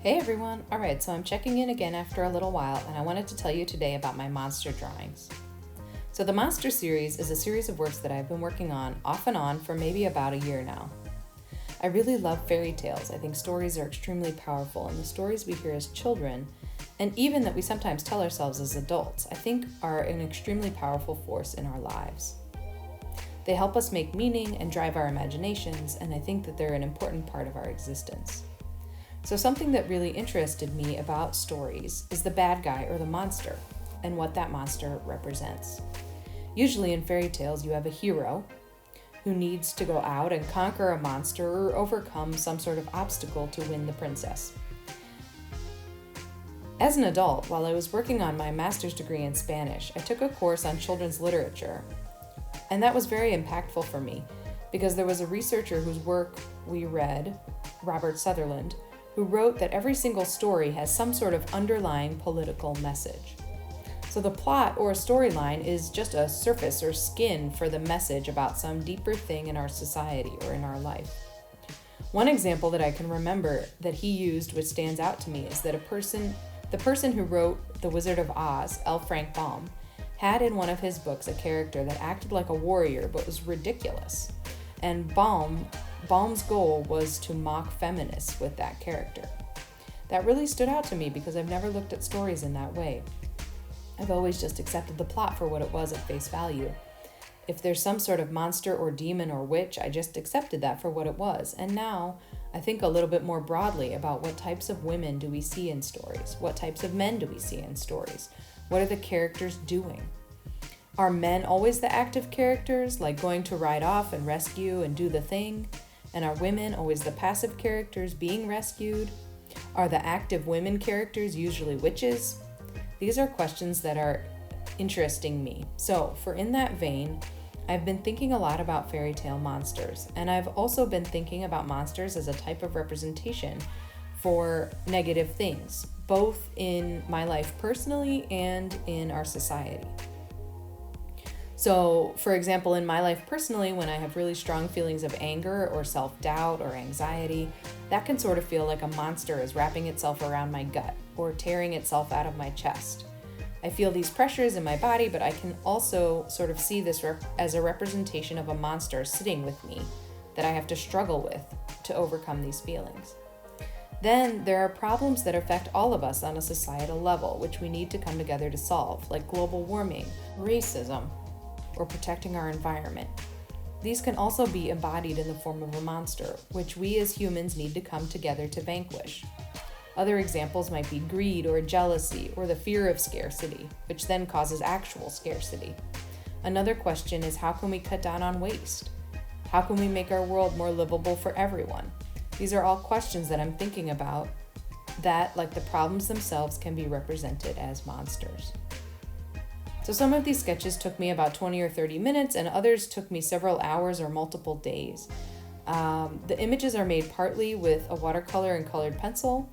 Hey everyone! Alright, so I'm checking in again after a little while, and I wanted to tell you today about my monster drawings. So the Monster series is a series of works that I've been working on off and on for maybe about a year now. I really love fairy tales. I think stories are extremely powerful, and the stories we hear as children, and even that we sometimes tell ourselves as adults, I think are an extremely powerful force in our lives. They help us make meaning and drive our imaginations, and I think that they're an important part of our existence. So something that really interested me about stories is the bad guy or the monster, and what that monster represents. Usually in fairy tales you have a hero who needs to go out and conquer a monster or overcome some sort of obstacle to win the princess. As an adult, while I was working on my master's degree in Spanish, I took a course on children's literature, and that was very impactful for me because there was a researcher whose work we read, Robert Sutherland, who wrote that every single story has some sort of underlying political message. So the plot or storyline is just a surface or skin for the message about some deeper thing in our society or in our life. One example that I can remember that he used, which stands out to me, is that the person who wrote The Wizard of Oz, L. Frank Baum, had in one of his books a character that acted like a warrior but was ridiculous. And Baum's goal was to mock feminists with that character. That really stood out to me because I've never looked at stories in that way. I've always just accepted the plot for what it was at face value. If there's some sort of monster or demon or witch, I just accepted that for what it was. And now I think a little bit more broadly about what types of women do we see in stories? What types of men do we see in stories? What are the characters doing? Are men always the active characters, like going to ride off and rescue and do the thing? And are women always the passive characters being rescued? Are the active women characters usually witches? These are questions that are interesting me. So, for in that vein, I've been thinking a lot about fairy tale monsters, and I've also been thinking about monsters as a type of representation for negative things, both in my life personally and in our society. So, for example, in my life personally, when I have really strong feelings of anger or self-doubt or anxiety, that can sort of feel like a monster is wrapping itself around my gut or tearing itself out of my chest. I feel these pressures in my body, but I can also sort of see this as a representation of a monster sitting with me that I have to struggle with to overcome these feelings. Then there are problems that affect all of us on a societal level, which we need to come together to solve, like global warming, racism, or protecting our environment. These can also be embodied in the form of a monster, which we as humans need to come together to vanquish. Other examples might be greed or jealousy or the fear of scarcity, which then causes actual scarcity. Another question is, how can we cut down on waste? How can we make our world more livable for everyone? These are all questions that I'm thinking about that, like the problems themselves, can be represented as monsters. So some of these sketches took me about 20 or 30 minutes, and others took me several hours or multiple days. The images are made partly with a watercolor and colored pencil,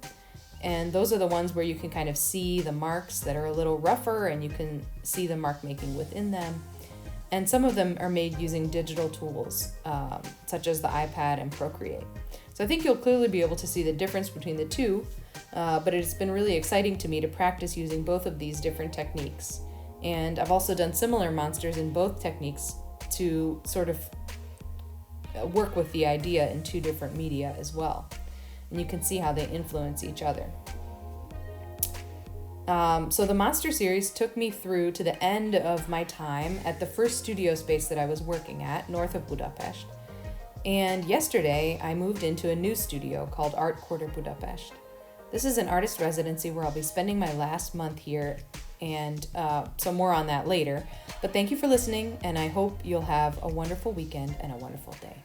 and those are the ones where you can kind of see the marks that are a little rougher, and you can see the mark making within them. And some of them are made using digital tools, such as the iPad and Procreate. So I think you'll clearly be able to see the difference between the two, but it's been really exciting to me to practice using both of these different techniques. And I've also done similar monsters in both techniques to sort of work with the idea in two different media as well. And you can see how they influence each other. So the Monster series took me through to the end of my time at the first studio space that I was working at, north of Budapest. And yesterday, I moved into a new studio called Art Quarter Budapest. This is an artist residency where I'll be spending my last month here, and so more on that later. But thank you for listening, and I hope you'll have a wonderful weekend and a wonderful day.